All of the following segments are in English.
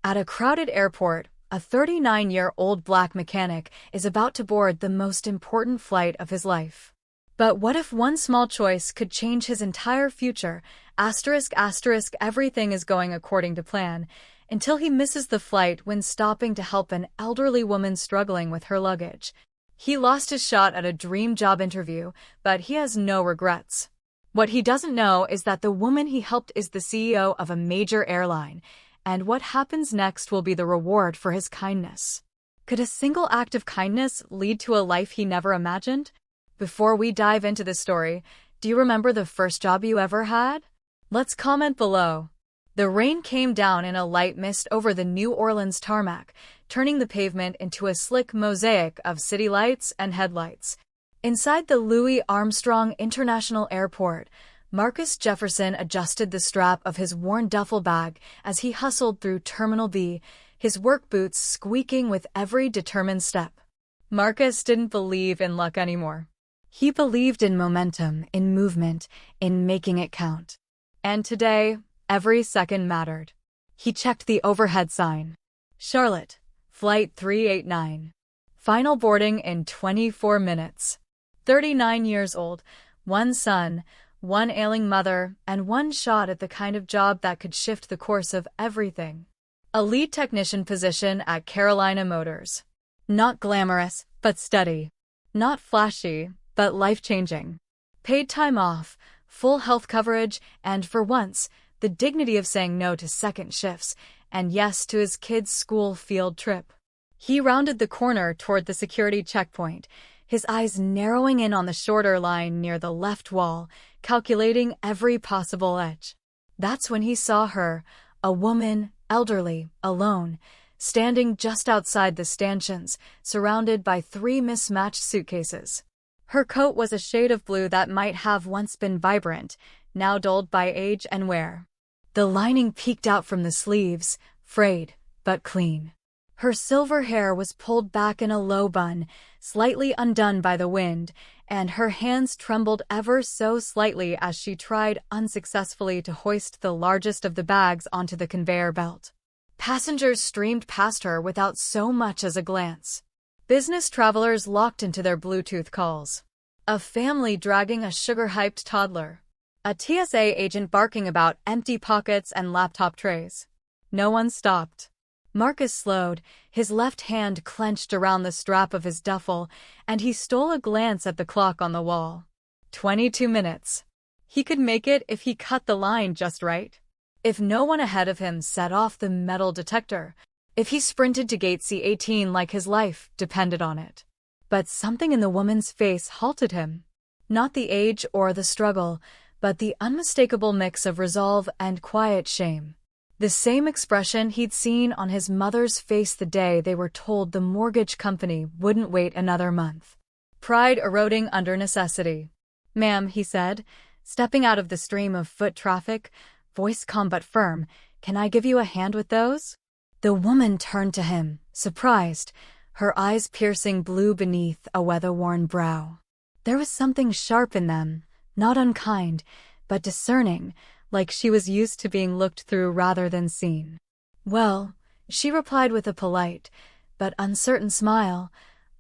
At a crowded airport, a 39-year-old black mechanic is about to board the most important flight of his life. But what if one small choice could change his entire future? Asterisk, asterisk, everything is going according to plan, until he misses the flight when stopping to help an elderly woman struggling with her luggage. He lost his shot at a dream job interview, but he has no regrets. What he doesn't know is that the woman he helped is the CEO of a major airline, and what happens next will be the reward for his kindness. Could a single act of kindness lead to a life he never imagined? Before we dive into the story, do you remember the first job you ever had? Let's comment below. The rain came down in a light mist over the New Orleans tarmac, turning the pavement into a slick mosaic of city lights and headlights. Inside the Louis Armstrong International Airport, Marcus Jefferson adjusted the strap of his worn duffel bag as he hustled through Terminal B, his work boots squeaking with every determined step. Marcus didn't believe in luck anymore. He believed in momentum, in movement, in making it count. And today, every second mattered. He checked the overhead sign. Charlotte, Flight 389. Final boarding in 24 minutes. 39 years old, one son, one ailing mother, and one shot at the kind of job that could shift the course of everything. A lead technician position at Carolina Motors. Not glamorous, but steady. Not flashy, but life-changing. Paid time off, full health coverage, and for once, the dignity of saying no to second shifts, and yes to his kid's school field trip. He rounded the corner toward the security checkpoint, his eyes narrowing in on the shorter line near the left wall, calculating every possible edge. That's when he saw her, a woman, elderly, alone, standing just outside the stanchions, surrounded by 3 mismatched suitcases. Her coat was a shade of blue that might have once been vibrant, now dulled by age and wear. The lining peeked out from the sleeves, frayed, but clean. Her silver hair was pulled back in a low bun, slightly undone by the wind, and her hands trembled ever so slightly as she tried unsuccessfully to hoist the largest of the bags onto the conveyor belt. Passengers streamed past her without so much as a glance. Business travelers locked into their Bluetooth calls. A family dragging a sugar-hyped toddler. A TSA agent barking about empty pockets and laptop trays. No one stopped. Marcus slowed, his left hand clenched around the strap of his duffel, and he stole a glance at the clock on the wall. 22 minutes. He could make it if he cut the line just right. If no one ahead of him set off the metal detector. If he sprinted to gate C18 like his life depended on it. But something in the woman's face halted him. Not the age or the struggle, but the unmistakable mix of resolve and quiet shame. The same expression he'd seen on his mother's face the day they were told the mortgage company wouldn't wait another month. Pride eroding under necessity. "Ma'am," he said, stepping out of the stream of foot traffic, voice calm but firm, "can I give you a hand with those?" The woman turned to him, surprised, her eyes piercing blue beneath a weather-worn brow. There was something sharp in them, not unkind, but discerning, like she was used to being looked through rather than seen. "Well," she replied with a polite, but uncertain smile,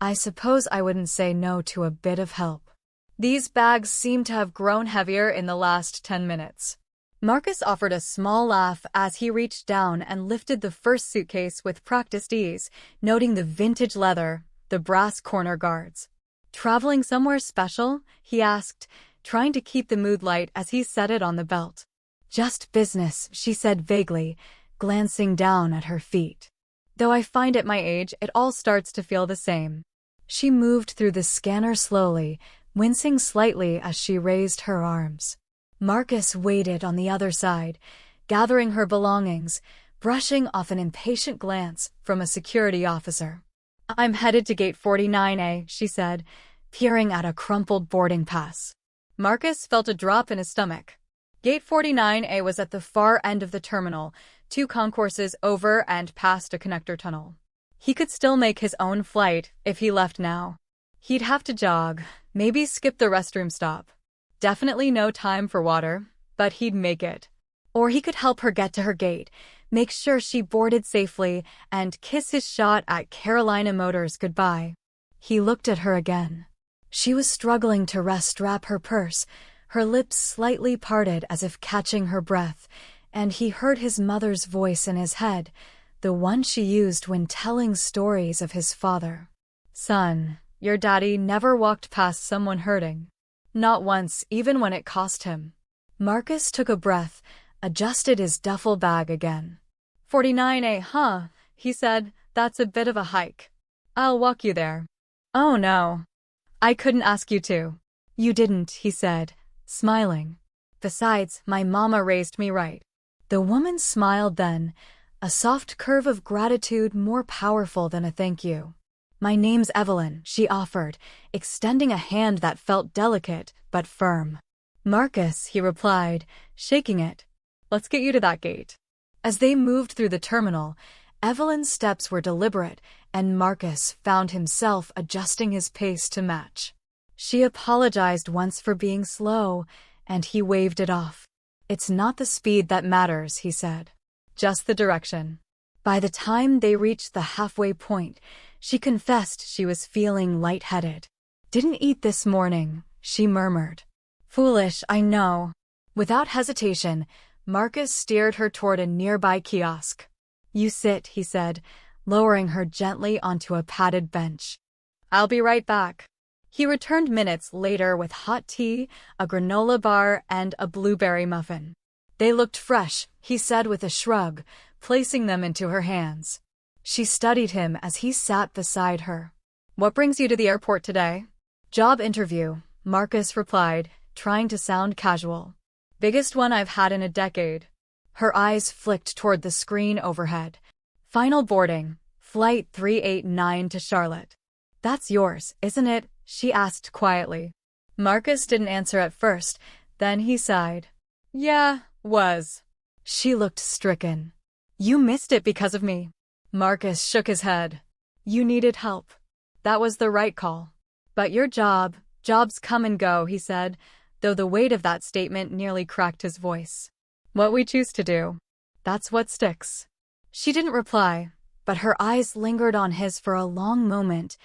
"I suppose I wouldn't say no to a bit of help." These bags seemed to have grown heavier in the last 10 minutes. Marcus offered a small laugh as he reached down and lifted the first suitcase with practiced ease, noting the vintage leather, the brass corner guards. "Traveling somewhere special?" he asked, trying to keep the mood light as he set it on the belt. "Just business," she said vaguely, glancing down at her feet. "Though I find at my age it all starts to feel the same." She moved through the scanner slowly, wincing slightly as she raised her arms. Marcus waited on the other side, gathering her belongings, brushing off an impatient glance from a security officer. "I'm headed to gate 49A, she said, peering at a crumpled boarding pass. Marcus felt a drop in his stomach. Gate 49A was at the far end of the terminal, 2 concourses over and past a connector tunnel. He could still make his own flight if he left now. He'd have to jog, maybe skip the restroom stop. Definitely no time for water, but he'd make it. Or he could help her get to her gate, make sure she boarded safely, and kiss his shot at Carolina Motors goodbye. He looked at her again. She was struggling to restrap her purse, her lips slightly parted as if catching her breath, and he heard his mother's voice in his head, the one she used when telling stories of his father. "Son, your daddy never walked past someone hurting. Not once, even when it cost him." Marcus took a breath, adjusted his duffel bag again. 49A, huh? He said, "That's a bit of a hike. I'll walk you there." "Oh no. I couldn't ask you to." "You didn't," he said, smiling. "Besides, my mama raised me right." The woman smiled then, a soft curve of gratitude more powerful than a thank you. "My name's Evelyn," she offered, extending a hand that felt delicate but firm. "Marcus," he replied, shaking it. "Let's get you to that gate." As they moved through the terminal, Evelyn's steps were deliberate, and Marcus found himself adjusting his pace to match. She apologized once for being slow, and he waved it off. "It's not the speed that matters," he said. "Just the direction." By the time they reached the halfway point, she confessed she was feeling lightheaded. "Didn't eat this morning," she murmured. "Foolish, I know." Without hesitation, Marcus steered her toward a nearby kiosk. "You sit," he said, lowering her gently onto a padded bench. "I'll be right back." He returned minutes later with hot tea, a granola bar, and a blueberry muffin. "They looked fresh," he said with a shrug, placing them into her hands. She studied him as he sat beside her. "What brings you to the airport today?" "Job interview," Marcus replied, trying to sound casual. "Biggest one I've had in a decade." Her eyes flicked toward the screen overhead. "Final boarding, Flight 389 to Charlotte." "That's yours, isn't it?" she asked quietly. Marcus didn't answer at first, then he sighed. "Yeah, was." She looked stricken. "You missed it because of me." Marcus shook his head. "You needed help. That was the right call. But your jobs come and go," he said, though the weight of that statement nearly cracked his voice. "What we choose to do, that's what sticks." She didn't reply, but her eyes lingered on his for a long moment,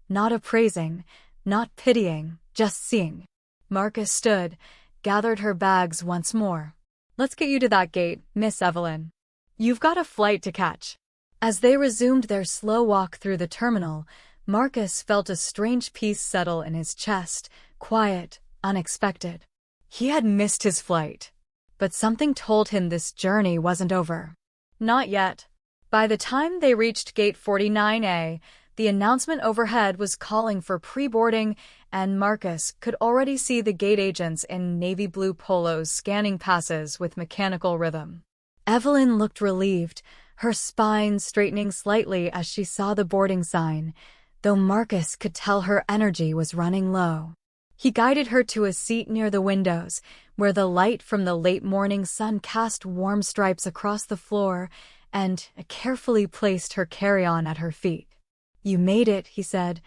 not appraising, not pitying, just seeing. Marcus stood, gathered her bags once more. "Let's get you to that gate, Miss Evelyn. You've got a flight to catch." As they resumed their slow walk through the terminal, Marcus felt a strange peace settle in his chest, quiet, unexpected. He had missed his flight, but something told him this journey wasn't over. Not yet. By the time they reached Gate 49A, the announcement overhead was calling for pre-boarding, and Marcus could already see the gate agents in navy blue polos scanning passes with mechanical rhythm. Evelyn looked relieved, her spine straightening slightly as she saw the boarding sign, though Marcus could tell her energy was running low. He guided her to a seat near the windows, where the light from the late morning sun cast warm stripes across the floor, and carefully placed her carry-on at her feet. "You made it," he said,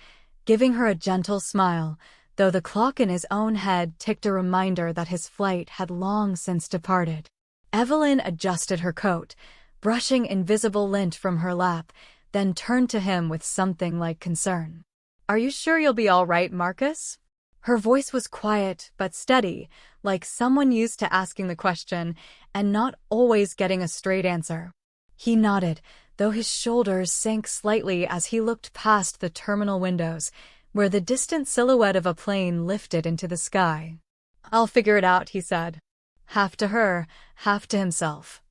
giving her a gentle smile, though the clock in his own head ticked a reminder that his flight had long since departed. Evelyn adjusted her coat, brushing invisible lint from her lap, then turned to him with something like concern. "Are you sure you'll be all right, Marcus?" Her voice was quiet but steady, like someone used to asking the question and not always getting a straight answer. He nodded, though his shoulders sank slightly as he looked past the terminal windows, where the distant silhouette of a plane lifted into the sky. "I'll figure it out," he said. Half to her, half to himself.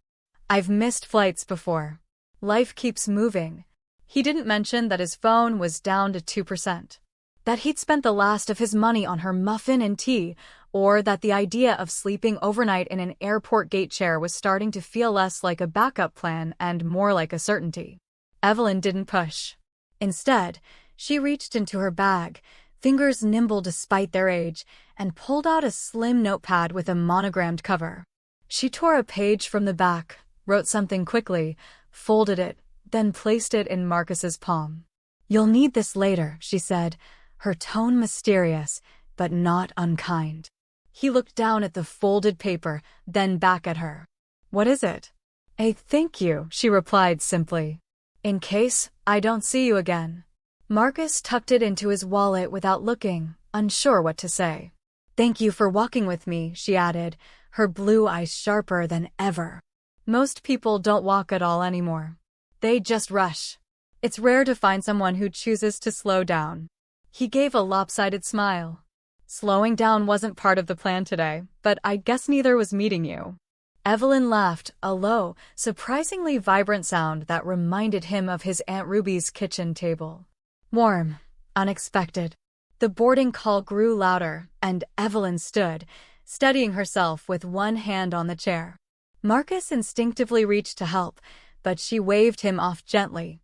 "I've missed flights before. Life keeps moving." He didn't mention that his phone was down to 2%. That he'd spent the last of his money on her muffin and tea, or that the idea of sleeping overnight in an airport gate chair was starting to feel less like a backup plan and more like a certainty. Evelyn didn't push. Instead, she reached into her bag, fingers nimble despite their age, and pulled out a slim notepad with a monogrammed cover. She tore a page from the back, wrote something quickly, folded it, then placed it in Marcus's palm. "You'll need this later," she said, her tone mysterious, but not unkind. He looked down at the folded paper, then back at her. "What is it?" Thank you, she replied simply. In case I don't see you again. Marcus tucked it into his wallet without looking, unsure what to say. Thank you for walking with me, she added, her blue eyes sharper than ever. Most people don't walk at all anymore. They just rush. It's rare to find someone who chooses to slow down. He gave a lopsided smile. Slowing down wasn't part of the plan today, but I guess neither was meeting you. Evelyn laughed, a low, surprisingly vibrant sound that reminded him of his Aunt Ruby's kitchen table. Warm, unexpected. The boarding call grew louder, and Evelyn stood, steadying herself with one hand on the chair. Marcus instinctively reached to help, but she waved him off gently.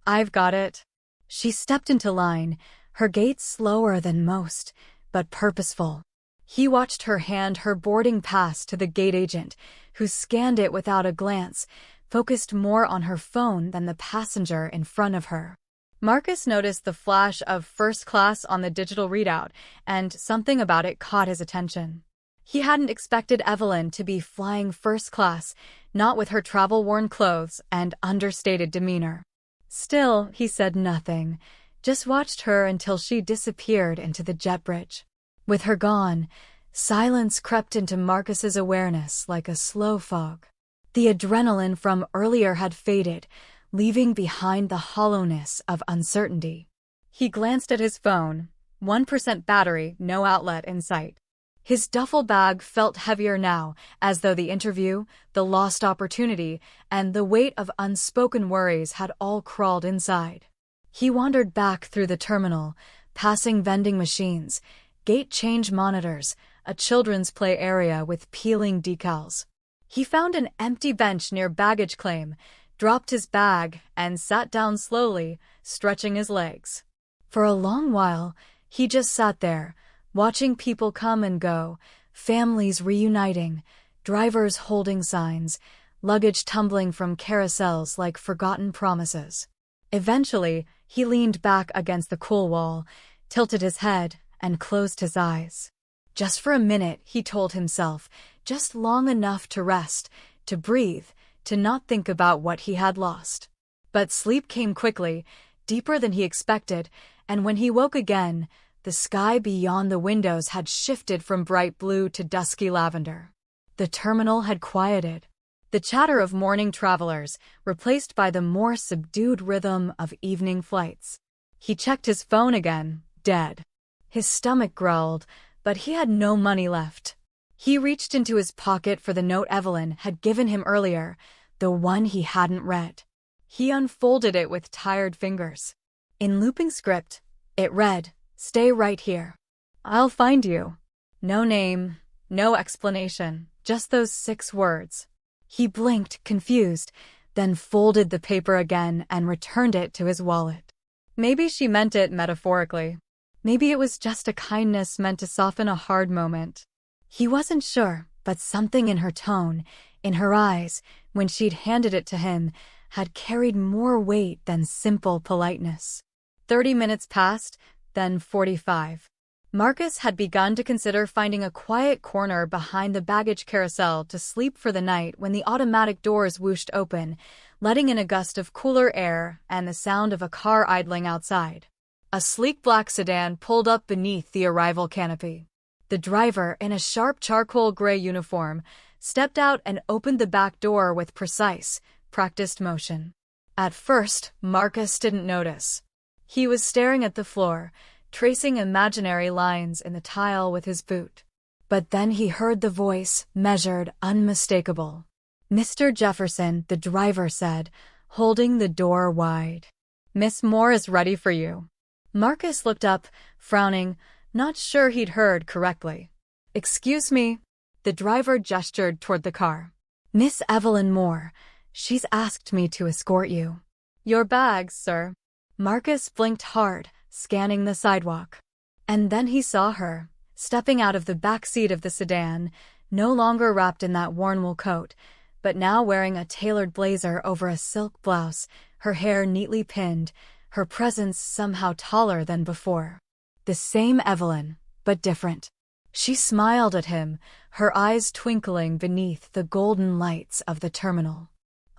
I've got it. She stepped into line, her gait slower than most, but purposeful. He watched her hand her boarding pass to the gate agent, who scanned it without a glance, focused more on her phone than the passenger in front of her. Marcus noticed the flash of first class on the digital readout, and something about it caught his attention. He hadn't expected Evelyn to be flying first class, not with her travel-worn clothes and understated demeanor. Still, he said nothing, just watched her until she disappeared into the jet bridge. With her gone, silence crept into Marcus's awareness like a slow fog. The adrenaline from earlier had faded, leaving behind the hollowness of uncertainty. He glanced at his phone, 1% battery, no outlet in sight. His duffel bag felt heavier now, as though the interview, the lost opportunity, and the weight of unspoken worries had all crawled inside. He wandered back through the terminal, passing vending machines, gate change monitors, a children's play area with peeling decals. He found an empty bench near baggage claim, dropped his bag, and sat down slowly, stretching his legs. For a long while, he just sat there, watching people come and go, families reuniting, drivers holding signs, luggage tumbling from carousels like forgotten promises. Eventually, he leaned back against the cool wall, tilted his head, and closed his eyes. Just for a minute, he told himself, just long enough to rest, to breathe, to not think about what he had lost. But sleep came quickly, deeper than he expected, and when he woke again, the sky beyond the windows had shifted from bright blue to dusky lavender. The terminal had quieted. The chatter of morning travelers, replaced by the more subdued rhythm of evening flights. He checked his phone again, dead. His stomach growled, but he had no money left. He reached into his pocket for the note Evelyn had given him earlier, the one he hadn't read. He unfolded it with tired fingers. In looping script, it read, "Stay right here. I'll find you." No name, no explanation, just those 6 words. He blinked, confused, then folded the paper again and returned it to his wallet. Maybe she meant it metaphorically. Maybe it was just a kindness meant to soften a hard moment. He wasn't sure, but something in her tone, in her eyes, when she'd handed it to him, had carried more weight than simple politeness. 30 minutes passed, then 45. Marcus had begun to consider finding a quiet corner behind the baggage carousel to sleep for the night when the automatic doors whooshed open, letting in a gust of cooler air and the sound of a car idling outside. A sleek black sedan pulled up beneath the arrival canopy. The driver, in a sharp charcoal gray uniform, stepped out and opened the back door with precise, practiced motion. At first, Marcus didn't notice. He was staring at the floor, tracing imaginary lines in the tile with his boot. But then he heard the voice, measured, unmistakable. "Mr. Jefferson," the driver said, holding the door wide. "Miss Moore is ready for you." Marcus looked up, frowning, not sure he'd heard correctly. "Excuse me." The driver gestured toward the car. "Miss Evelyn Moore. She's asked me to escort you." "Your bags, sir." Marcus blinked hard, scanning the sidewalk. And then he saw her, stepping out of the back seat of the sedan, no longer wrapped in that worn wool coat, but now wearing a tailored blazer over a silk blouse, her hair neatly pinned, her presence somehow taller than before. The same Evelyn, but different. She smiled at him, her eyes twinkling beneath the golden lights of the terminal.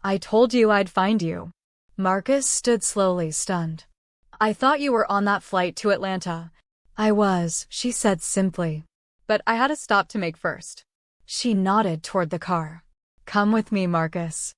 I told you I'd find you. Marcus stood slowly, stunned. I thought you were on that flight to Atlanta. I was, she said simply. But I had a stop to make first. She nodded toward the car. Come with me, Marcus.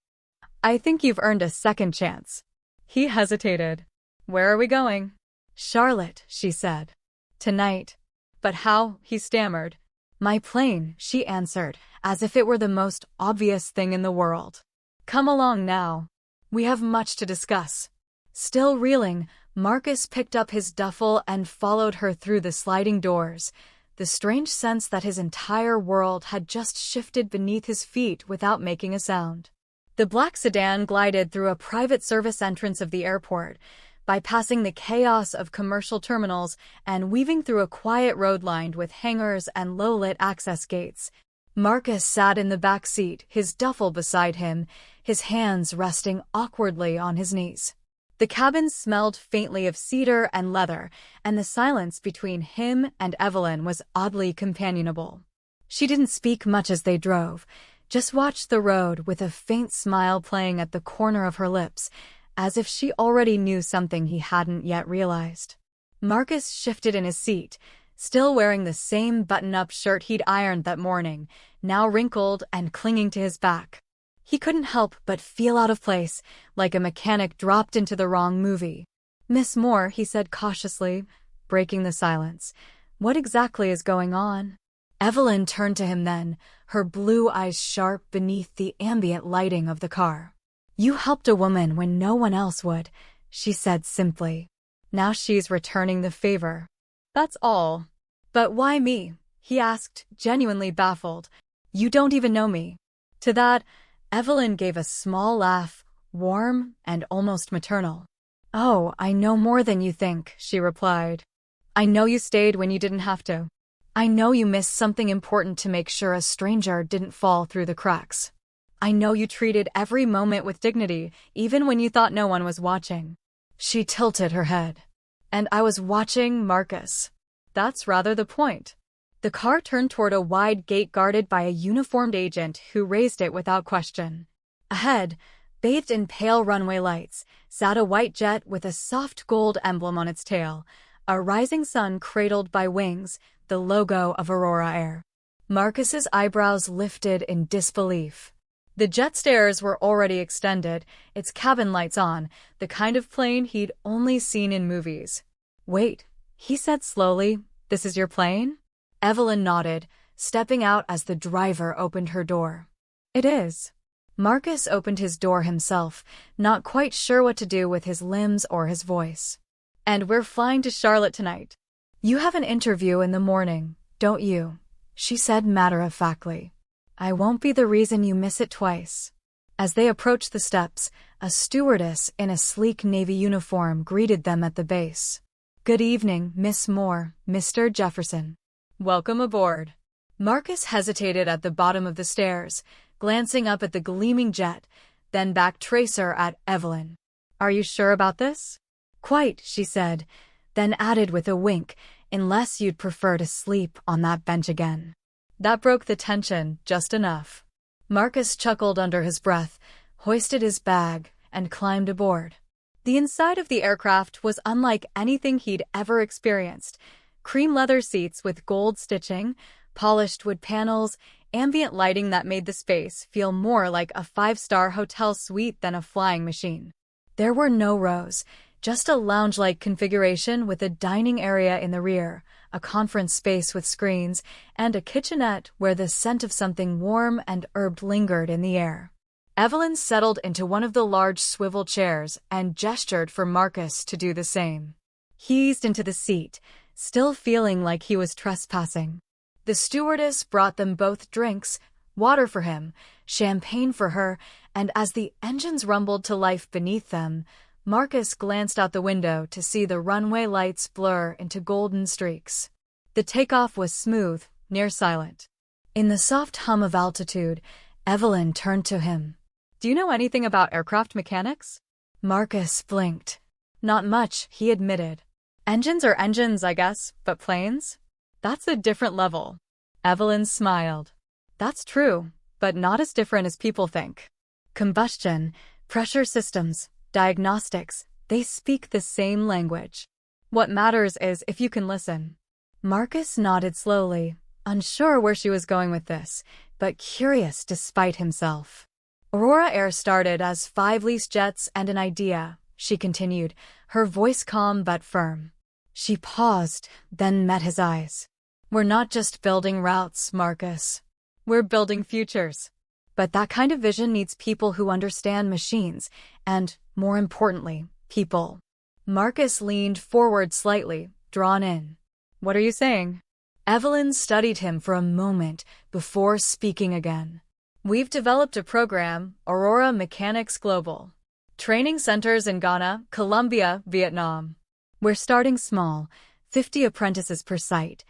I think you've earned a second chance. He hesitated. Where are we going? Charlotte, she said. Tonight. But how? He stammered. My plane, she answered, as if it were the most obvious thing in the world. Come along now. We have much to discuss. Still reeling, Marcus picked up his duffel and followed her through the sliding doors, the strange sense that his entire world had just shifted beneath his feet without making a sound. The black sedan glided through a private service entrance of the airport, bypassing the chaos of commercial terminals and weaving through a quiet road lined with hangars and low-lit access gates. Marcus sat in the back seat, his duffel beside him, his hands resting awkwardly on his knees. The cabin smelled faintly of cedar and leather, and the silence between him and Evelyn was oddly companionable. She didn't speak much as they drove, just watched the road with a faint smile playing at the corner of her lips, as if she already knew something he hadn't yet realized. Marcus shifted in his seat, still wearing the same button-up shirt he'd ironed that morning, now wrinkled and clinging to his back. He couldn't help but feel out of place, like a mechanic dropped into the wrong movie. Miss Moore, he said cautiously, breaking the silence. What exactly is going on? Evelyn turned to him then, her blue eyes sharp beneath the ambient lighting of the car. You helped a woman when no one else would, she said simply. Now she's returning the favor. That's all. But why me? He asked, genuinely baffled. You don't even know me. To that, Evelyn gave a small laugh, warm and almost maternal. Oh, I know more than you think, she replied. I know you stayed when you didn't have to. I know you missed something important to make sure a stranger didn't fall through the cracks. I know you treated every moment with dignity, even when you thought no one was watching. She tilted her head. And I was watching Marcus. That's rather the point. The car turned toward a wide gate guarded by a uniformed agent who raised it without question. Ahead, bathed in pale runway lights, sat a white jet with a soft gold emblem on its tail, a rising sun cradled by wings, the logo of Aurora Air. Marcus's eyebrows lifted in disbelief. The jet stairs were already extended, its cabin lights on, the kind of plane he'd only seen in movies. Wait, he said slowly, this is your plane? Evelyn nodded, stepping out as the driver opened her door. It is. Marcus opened his door himself, not quite sure what to do with his limbs or his voice. And we're flying to Charlotte tonight. You have an interview in the morning, don't you? She said matter-of-factly. I won't be the reason you miss it twice. As they approached the steps, a stewardess in a sleek navy uniform greeted them at the base. Good evening, Miss Moore, Mr. Jefferson. Welcome aboard. Marcus hesitated at the bottom of the stairs, glancing up at the gleaming jet, then back tracer at Evelyn. Are you sure about this? Quite, she said, then added with a wink, unless you'd prefer to sleep on that bench again. That broke the tension just enough. Marcus chuckled under his breath, hoisted his bag, and climbed aboard. The inside of the aircraft was unlike anything he'd ever experienced. Cream leather seats with gold stitching, polished wood panels, ambient lighting that made the space feel more like a five-star hotel suite than a flying machine. There were no rows, just a lounge-like configuration with a dining area in the rear, a conference space with screens, and a kitchenette where the scent of something warm and herbed lingered in the air. Evelyn settled into one of the large swivel chairs and gestured for Marcus to do the same. He eased into the seat, still feeling like he was trespassing. The stewardess brought them both drinks, water for him, champagne for her, and as the engines rumbled to life beneath them, Marcus glanced out the window to see the runway lights blur into golden streaks. The takeoff was smooth, near silent. In the soft hum of altitude, Evelyn turned to him. Do you know anything about aircraft mechanics? Marcus blinked. Not much, he admitted. Engines are engines, I guess, but planes? That's a different level. Evelyn smiled. That's true, but not as different as people think. Combustion, pressure systems, diagnostics, they speak the same language. What matters is if you can listen. Marcus nodded slowly, unsure where she was going with this, but curious despite himself. Aurora Air started as 5 leased jets and an idea, she continued, her voice calm but firm. She paused, then met his eyes. We're not just building routes, Marcus. We're building futures. But that kind of vision needs people who understand machines, and, more importantly, people. Marcus leaned forward slightly, drawn in. What are you saying? Evelyn studied him for a moment before speaking again. We've developed a program, Aurora Mechanics Global. Training centers in Ghana, Colombia, Vietnam. We're starting small, 50 apprentices per site,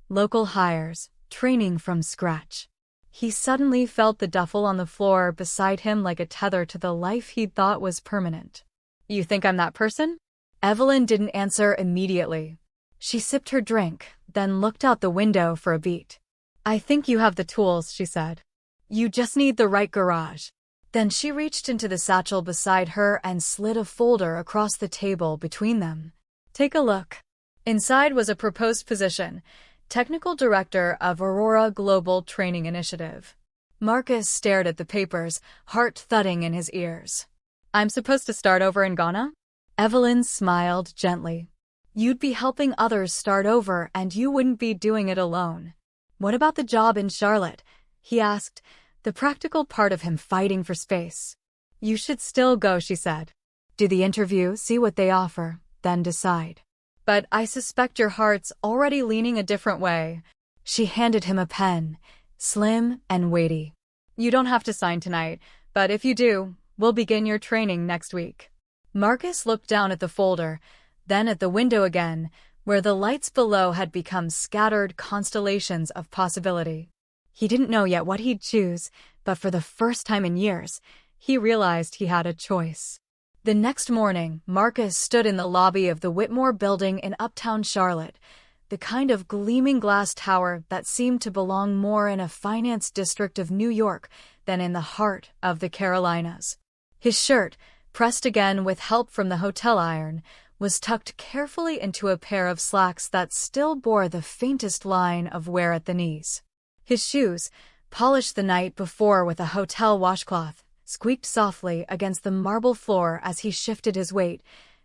local hires, training from scratch. He suddenly felt the duffel on the floor beside him like a tether to the life he'd thought was permanent. You think I'm that person? Evelyn didn't answer immediately. She sipped her drink, then looked out the window for a beat. I think you have the tools, she said. You just need the right garage. Then she reached into the satchel beside her and slid a folder across the table between them. Take a look. Inside was a proposed position, Technical Director of Aurora Global Training Initiative. Marcus stared at the papers, heart thudding in his ears. I'm supposed to start over in Ghana? Evelyn smiled gently. You'd be helping others start over and you wouldn't be doing it alone. What about the job in Charlotte? He asked, the practical part of him fighting for space. You should still go, she said. Do the interview, see what they offer, then decide. But I suspect your heart's already leaning a different way. She handed him a pen, slim and weighty. You don't have to sign tonight, but if you do, we'll begin your training next week. Marcus looked down at the folder, then at the window again, where the lights below had become scattered constellations of possibility. He didn't know yet what he'd choose, but for the first time in years, he realized he had a choice. The next morning, Marcus stood in the lobby of the Whitmore Building in uptown Charlotte, the kind of gleaming glass tower that seemed to belong more in a finance district of New York than in the heart of the Carolinas. His shirt, pressed again with help from the hotel iron, was tucked carefully into a pair of slacks that still bore the faintest line of wear at the knees. His shoes, polished the night before with a hotel washcloth, squeaked softly against the marble floor as he shifted his weight,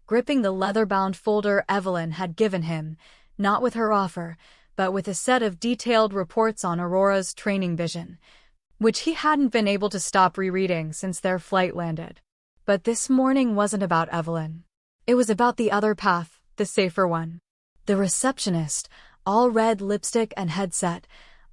gripping the leather-bound folder Evelyn had given him, not with her offer, but with a set of detailed reports on Aurora's training vision, which he hadn't been able to stop rereading since their flight landed. But this morning wasn't about Evelyn. It was about the other path, the safer one. The receptionist, all red lipstick and headset,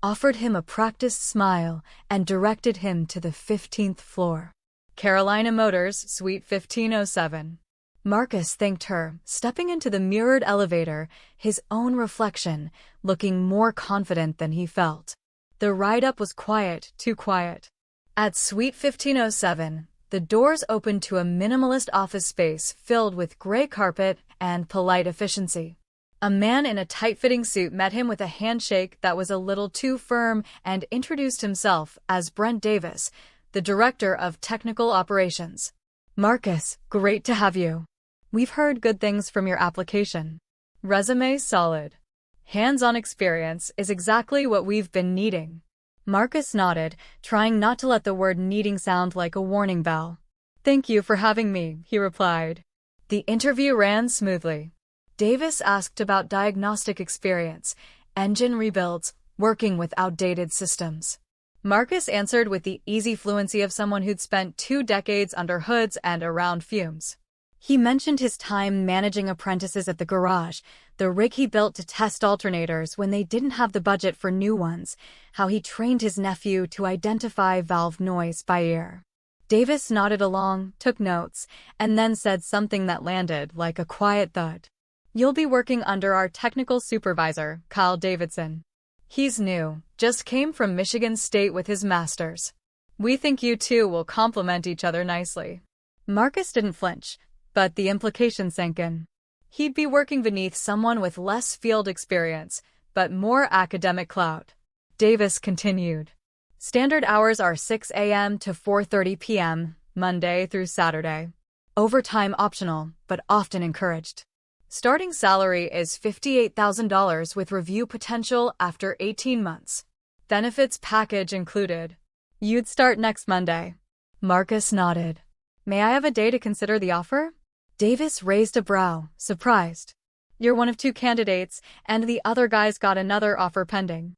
offered him a practiced smile and directed him to the 15th floor. Carolina Motors, Suite 1507. Marcus thanked her, stepping into the mirrored elevator, his own reflection, looking more confident than he felt. The ride-up was quiet, too quiet. At Suite 1507, the doors opened to a minimalist office space filled with gray carpet and polite efficiency. A man in a tight-fitting suit met him with a handshake that was a little too firm and introduced himself as Brent Davis, the Director of Technical Operations. Marcus, great to have you. We've heard good things from your application. Resume solid. Hands-on experience is exactly what we've been needing. Marcus nodded, trying not to let the word needing sound like a warning bell. Thank you for having me, he replied. The interview ran smoothly. Davis asked about diagnostic experience, engine rebuilds, working with outdated systems. Marcus answered with the easy fluency of someone who'd spent 2 decades under hoods and around fumes. He mentioned his time managing apprentices at the garage, the rig he built to test alternators when they didn't have the budget for new ones, how he trained his nephew to identify valve noise by ear. Davis nodded along, took notes, and then said something that landed like a quiet thud. You'll be working under our technical supervisor, Kyle Davidson. He's new, just came from Michigan State with his master's. We think you two will complement each other nicely. Marcus didn't flinch, but the implication sank in. He'd be working beneath someone with less field experience, but more academic clout. Davis continued. Standard hours are 6 a.m. to 4:30 p.m., Monday through Saturday. Overtime optional, but often encouraged. Starting salary is $58,000 with review potential after 18 months. Benefits package included. You'd start next Monday. Marcus nodded. May I have a day to consider the offer? Davis raised a brow, surprised. You're one of two candidates, and the other guy's got another offer pending.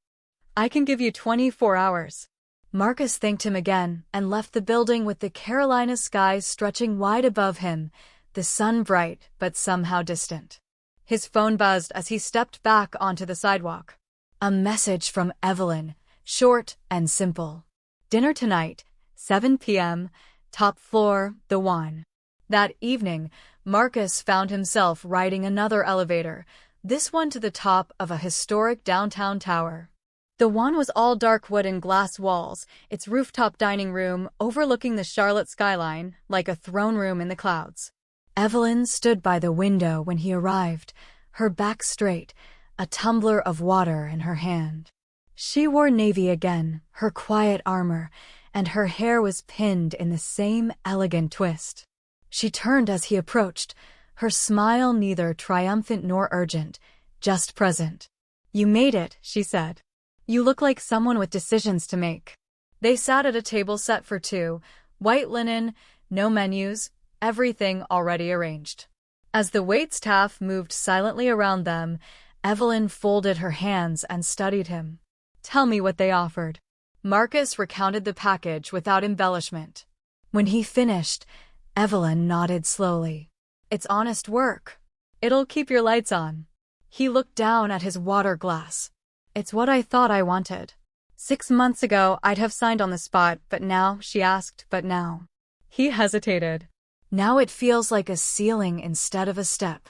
I can give you 24 hours. Marcus thanked him again and left the building with the Carolina skies stretching wide above him, the sun bright but somehow distant. His phone buzzed as he stepped back onto the sidewalk. A message from Evelyn, short and simple. Dinner tonight, 7 p.m., top floor, the one. That evening, Marcus found himself riding another elevator, this one to the top of a historic downtown tower. The one was all dark wood and glass walls, its rooftop dining room overlooking the Charlotte skyline like a throne room in the clouds. Evelyn stood by the window when he arrived, her back straight, a tumbler of water in her hand. She wore navy again, her quiet armor, and her hair was pinned in the same elegant twist. She turned as he approached, her smile neither triumphant nor urgent, just present. You made it, she said. You look like someone with decisions to make. They sat at a table set for two, white linen, no menus, everything already arranged. As the waitstaff moved silently around them, Evelyn folded her hands and studied him. Tell me what they offered. Marcus recounted the package without embellishment. When he finished, Evelyn nodded slowly. It's honest work. It'll keep your lights on. He looked down at his water glass. It's what I thought I wanted. 6 months ago, I'd have signed on the spot, but now, she asked, but now. He hesitated. Now it feels like a ceiling instead of a step.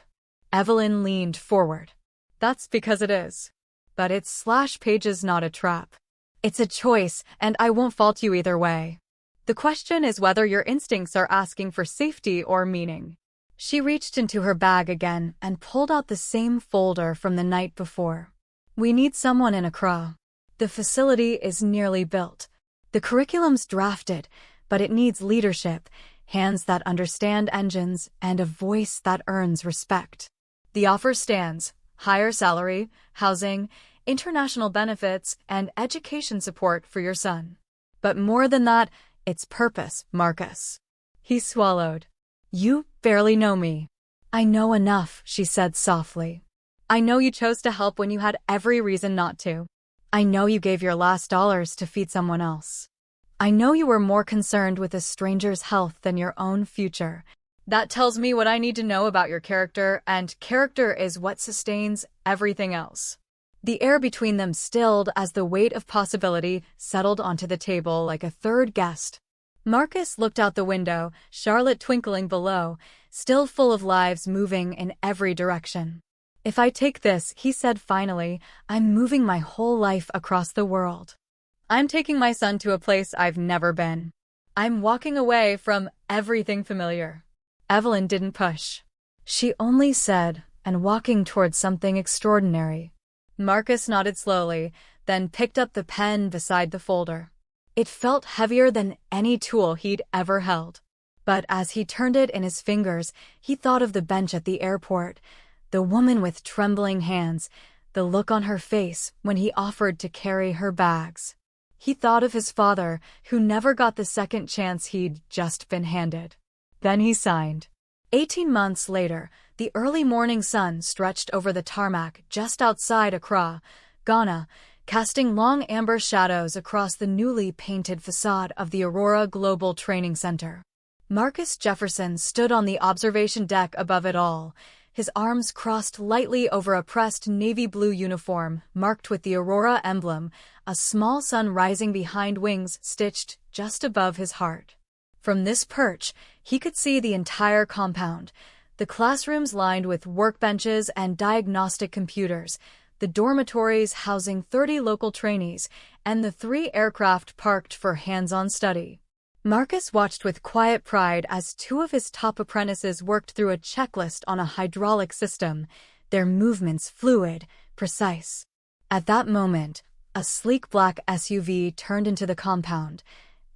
Evelyn leaned forward. That's because it is. But it's slash pages, not a trap. It's a choice, and I won't fault you either way. The question is whether your instincts are asking for safety or meaning. She reached into her bag again and pulled out the same folder from the night before. We need someone in Accra. The facility is nearly built. The curriculum's drafted, but it needs leadership, hands that understand engines, and a voice that earns respect. The offer stands: higher salary, housing, international benefits, and education support for your son. But more than that, it's purpose, Marcus. He swallowed. You barely know me. I know enough, she said softly. I know you chose to help when you had every reason not to. I know you gave your last dollars to feed someone else. I know you were more concerned with a stranger's health than your own future. That tells me what I need to know about your character, and character is what sustains everything else. The air between them stilled as the weight of possibility settled onto the table like a third guest. Marcus looked out the window, Charlotte twinkling below, still full of lives moving in every direction. If I take this, he said finally, I'm moving my whole life across the world. I'm taking my son to a place I've never been. I'm walking away from everything familiar. Evelyn didn't push. She only said, and walking towards something extraordinary. Marcus nodded slowly, then picked up the pen beside the folder. It felt heavier than any tool he'd ever held. But as he turned it in his fingers, he thought of the bench at the airport, the woman with trembling hands, the look on her face when he offered to carry her bags. He thought of his father, who never got the second chance he'd just been handed. Then he signed. 18 months later, the early morning sun stretched over the tarmac just outside Accra, Ghana, casting long amber shadows across the newly painted facade of the Aurora Global Training Center. Marcus Jefferson stood on the observation deck above it all, his arms crossed lightly over a pressed navy blue uniform marked with the Aurora emblem, a small sun rising behind wings stitched just above his heart. From this perch, he could see the entire compound, the classrooms lined with workbenches and diagnostic computers, the dormitories housing 30 local trainees, and the 3 aircraft parked for hands-on study. Marcus watched with quiet pride as 2 of his top apprentices worked through a checklist on a hydraulic system, their movements fluid, precise. At that moment, a sleek black SUV turned into the compound,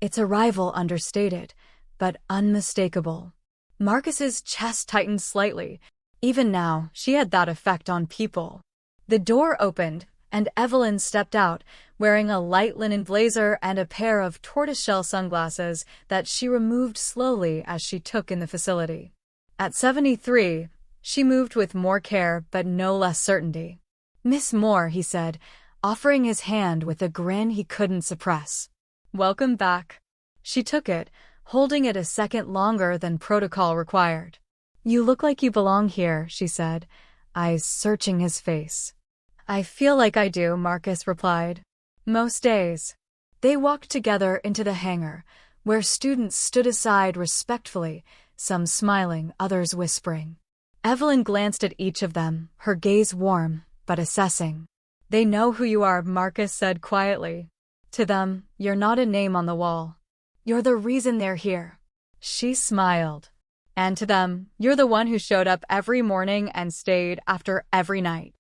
its arrival understated, but unmistakable. Marcus's chest tightened slightly. Even now, she had that effect on people. The door opened, and Evelyn stepped out, wearing a light linen blazer and a pair of tortoiseshell sunglasses that she removed slowly as she took in the facility. At 73, she moved with more care but no less certainty. "Miss Moore," he said, offering his hand with a grin he couldn't suppress. "Welcome back." She took it, holding it a second longer than protocol required. "You look like you belong here," she said, eyes searching his face. "I feel like I do," Marcus replied. "Most days." They walked together into the hangar, where students stood aside respectfully, some smiling, others whispering. Evelyn glanced at each of them, her gaze warm, but assessing. "They know who you are," Marcus said quietly. "To them, you're not a name on the wall. You're the reason they're here." She smiled. "And to them, you're the one who showed up every morning and stayed after every night.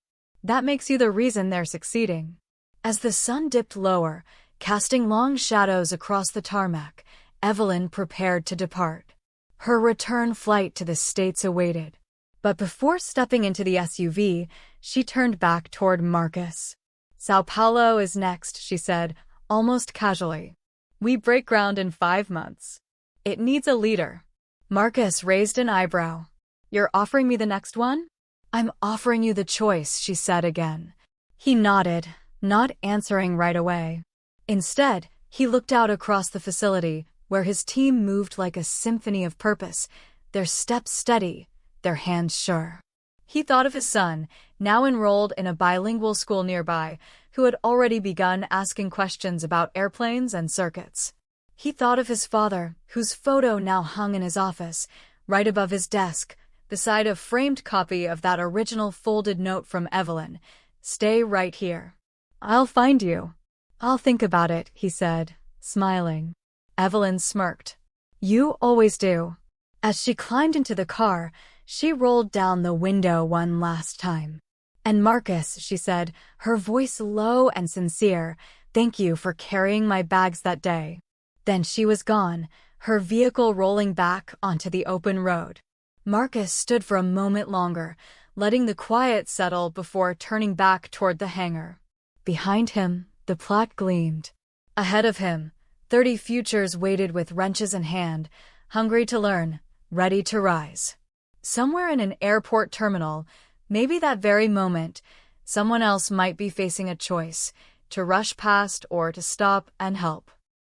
That makes you the reason they're succeeding." As the sun dipped lower, casting long shadows across the tarmac, Evelyn prepared to depart. Her return flight to the States awaited. But before stepping into the SUV, she turned back toward Marcus. "Sao Paulo is next," she said, almost casually. "We break ground in 5 months. It needs a leader." Marcus raised an eyebrow. "You're offering me the next one?" "I'm offering you the choice," she said again. He nodded, not answering right away. Instead, he looked out across the facility, where his team moved like a symphony of purpose, their steps steady, their hands sure. He thought of his son, now enrolled in a bilingual school nearby, who had already begun asking questions about airplanes and circuits. He thought of his father, whose photo now hung in his office, right above his desk, beside a framed copy of that original folded note from Evelyn. "Stay right here. I'll find you." "I'll think about it," he said, smiling. Evelyn smirked. "You always do." As she climbed into the car, she rolled down the window one last time. "And Marcus," she said, her voice low and sincere, "thank you for carrying my bags that day." Then she was gone, her vehicle rolling back onto the open road. Marcus stood for a moment longer, letting the quiet settle before turning back toward the hangar. Behind him, the plaque gleamed. Ahead of him, 30 futures waited with wrenches in hand, hungry to learn, ready to rise. Somewhere in an airport terminal, maybe that very moment, someone else might be facing a choice, to rush past or to stop and help.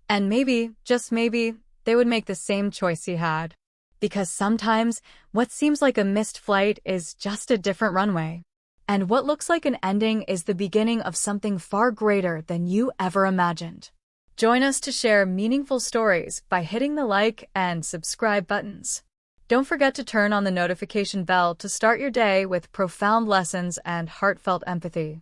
And maybe, just maybe, they would make the same choice he had. Because sometimes, what seems like a missed flight is just a different runway. And what looks like an ending is the beginning of something far greater than you ever imagined. Join us to share meaningful stories by hitting the like and subscribe buttons. Don't forget to turn on the notification bell to start your day with profound lessons and heartfelt empathy.